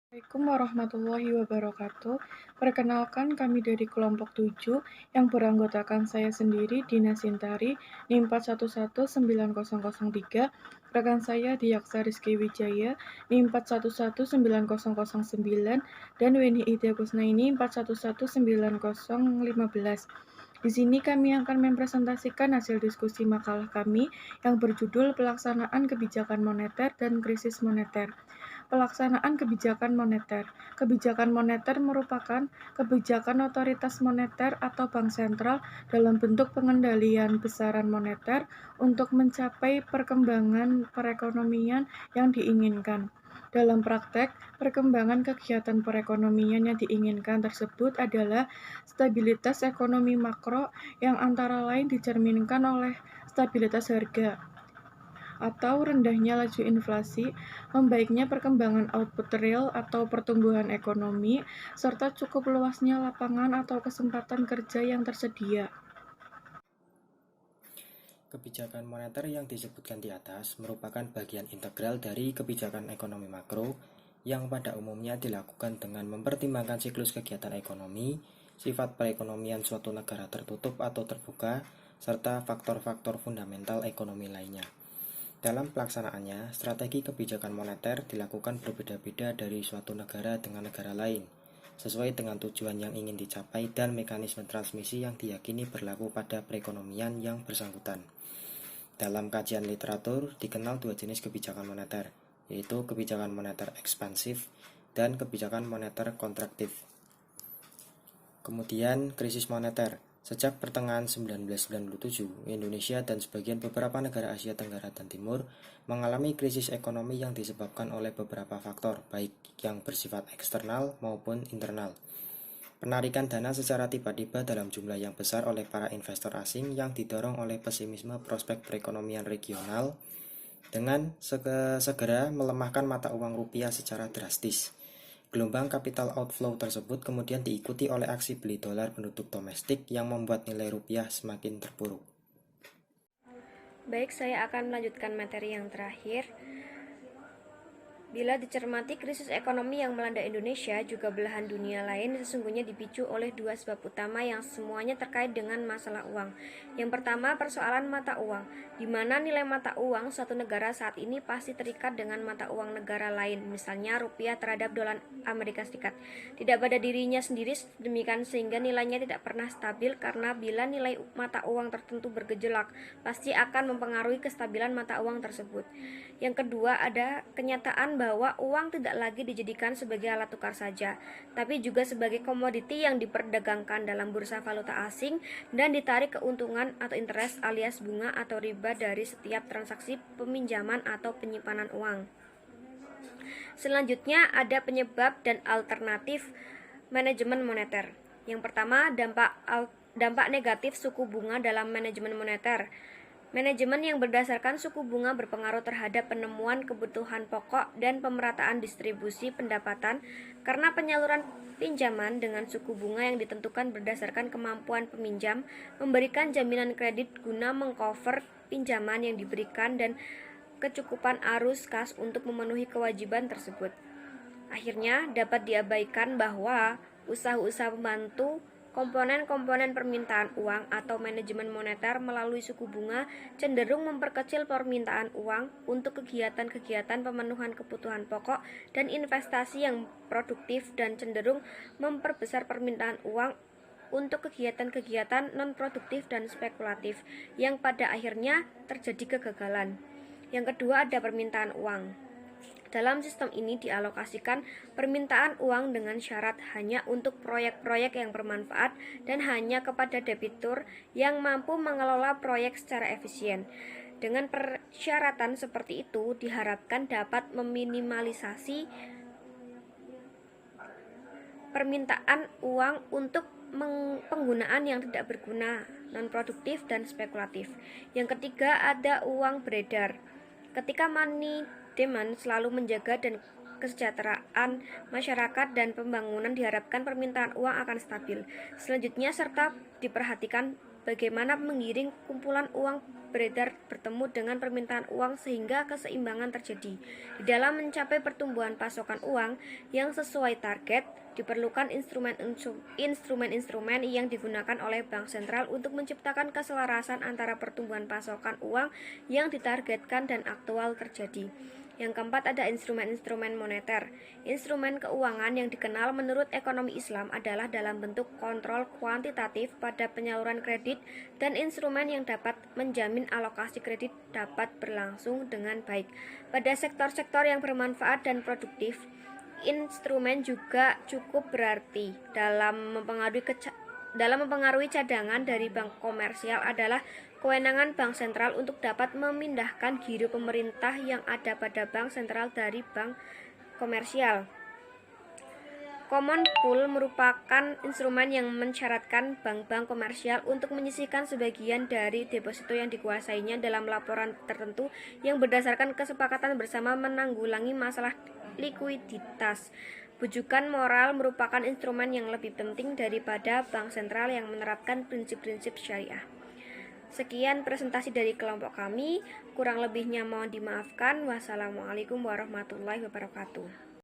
Assalamualaikum warahmatullahi wabarakatuh. Perkenalkan kami dari kelompok 7 yang beranggotakan saya sendiri Dina Sintari NIM 411903, rekan saya Diaksa Rizky Wijaya NIM 411909 dan Weni Ida Kusnaini 411915. Di sini kami akan mempresentasikan hasil diskusi makalah kami yang berjudul Pelaksanaan Kebijakan Moneter dan Krisis Moneter. Pelaksanaan kebijakan moneter. Kebijakan moneter merupakan kebijakan otoritas moneter atau bank sentral dalam bentuk pengendalian besaran moneter untuk mencapai perkembangan perekonomian yang diinginkan. Dalam praktek, perkembangan kegiatan perekonomian yang diinginkan tersebut adalah stabilitas ekonomi makro yang antara lain dicerminkan oleh stabilitas harga atau rendahnya laju inflasi, membaiknya perkembangan output real atau pertumbuhan ekonomi, serta cukup luasnya lapangan atau kesempatan kerja yang tersedia. Kebijakan moneter yang disebutkan di atas merupakan bagian integral dari kebijakan ekonomi makro yang pada umumnya dilakukan dengan mempertimbangkan siklus kegiatan ekonomi, sifat perekonomian suatu negara tertutup atau terbuka, serta faktor-faktor fundamental ekonomi lainnya. Dalam pelaksanaannya, strategi kebijakan moneter dilakukan berbeda-beda dari suatu negara dengan negara lain, sesuai dengan tujuan yang ingin dicapai dan mekanisme transmisi yang diyakini berlaku pada perekonomian yang bersangkutan. Dalam kajian literatur dikenal dua jenis kebijakan moneter, yaitu kebijakan moneter ekspansif dan kebijakan moneter kontraktif. Kemudian krisis moneter. Sejak pertengahan 1997, Indonesia dan sebagian beberapa negara Asia Tenggara dan Timur mengalami krisis ekonomi yang disebabkan oleh beberapa faktor, baik yang bersifat eksternal maupun internal. Penarikan dana secara tiba-tiba dalam jumlah yang besar oleh para investor asing yang didorong oleh pesimisme prospek perekonomian regional dengan segera melemahkan mata uang rupiah secara drastis. Gelombang capital outflow tersebut kemudian diikuti oleh aksi beli dolar penduduk domestik yang membuat nilai rupiah semakin terpuruk. Baik, saya akan melanjutkan materi yang terakhir. Bila dicermati, krisis ekonomi yang melanda Indonesia juga belahan dunia lain sesungguhnya dipicu oleh dua sebab utama yang semuanya terkait dengan masalah uang. Yang pertama, persoalan mata uang, di mana nilai mata uang suatu negara saat ini pasti terikat dengan mata uang negara lain, misalnya rupiah terhadap dolar Amerika Serikat. Tidak pada dirinya sendiri demikian sehingga nilainya tidak pernah stabil karena bila nilai mata uang tertentu bergejolak, pasti akan mempengaruhi kestabilan mata uang tersebut. Yang kedua, ada kenyataan bahwa uang tidak lagi dijadikan sebagai alat tukar saja, tapi juga sebagai komoditi yang diperdagangkan dalam bursa valuta asing dan ditarik keuntungan atau interest alias bunga atau riba dari setiap transaksi peminjaman atau penyimpanan uang. Selanjutnya ada penyebab dan alternatif manajemen moneter. Yang pertama, dampak negatif suku bunga dalam manajemen moneter. Manajemen yang berdasarkan suku bunga berpengaruh terhadap penemuan kebutuhan pokok dan pemerataan distribusi pendapatan karena penyaluran pinjaman dengan suku bunga yang ditentukan berdasarkan kemampuan peminjam memberikan jaminan kredit guna mengcover pinjaman yang diberikan dan kecukupan arus kas untuk memenuhi kewajiban tersebut. Akhirnya dapat diabaikan bahwa usaha-usaha membantu komponen-komponen permintaan uang atau manajemen moneter melalui suku bunga cenderung memperkecil permintaan uang untuk kegiatan-kegiatan pemenuhan kebutuhan pokok dan investasi yang produktif dan cenderung memperbesar permintaan uang untuk kegiatan-kegiatan non-produktif dan spekulatif yang pada akhirnya terjadi kegagalan. Yang kedua ada permintaan uang. Dalam sistem ini dialokasikan permintaan uang dengan syarat hanya untuk proyek-proyek yang bermanfaat dan hanya kepada debitur yang mampu mengelola proyek secara efisien. Dengan persyaratan seperti itu diharapkan dapat meminimalisasi permintaan uang untuk penggunaan yang tidak berguna, non-produktif dan spekulatif. Yang ketiga ada uang beredar. Ketika money demand selalu menjaga dan kesejahteraan masyarakat dan pembangunan diharapkan permintaan uang akan stabil. Selanjutnya serta diperhatikan bagaimana menggiring kumpulan uang beredar bertemu dengan permintaan uang sehingga keseimbangan terjadi. Di dalam mencapai pertumbuhan pasokan uang yang sesuai target, diperlukan instrumen-instrumen yang digunakan oleh bank sentral untuk menciptakan keselarasan antara pertumbuhan pasokan uang yang ditargetkan dan aktual terjadi. Yang keempat, ada instrumen-instrumen moneter. Instrumen keuangan yang dikenal menurut ekonomi Islam adalah dalam bentuk kontrol kuantitatif pada penyaluran kredit dan instrumen yang dapat menjamin alokasi kredit dapat berlangsung dengan baik. Pada sektor-sektor yang bermanfaat dan produktif, instrumen juga cukup berarti dalam mempengaruhi cadangan dari bank komersial adalah kewenangan bank sentral untuk dapat memindahkan giro pemerintah yang ada pada bank sentral dari bank komersial. Common Pool merupakan instrumen yang mensyaratkan bank-bank komersial untuk menyisihkan sebagian dari deposito yang dikuasainya dalam laporan tertentu yang berdasarkan kesepakatan bersama menanggulangi masalah likuiditas. Bujukan moral merupakan instrumen yang lebih penting daripada bank sentral yang menerapkan prinsip-prinsip syariah. Sekian presentasi dari kelompok kami, kurang lebihnya mohon dimaafkan. Wassalamualaikum warahmatullahi wabarakatuh.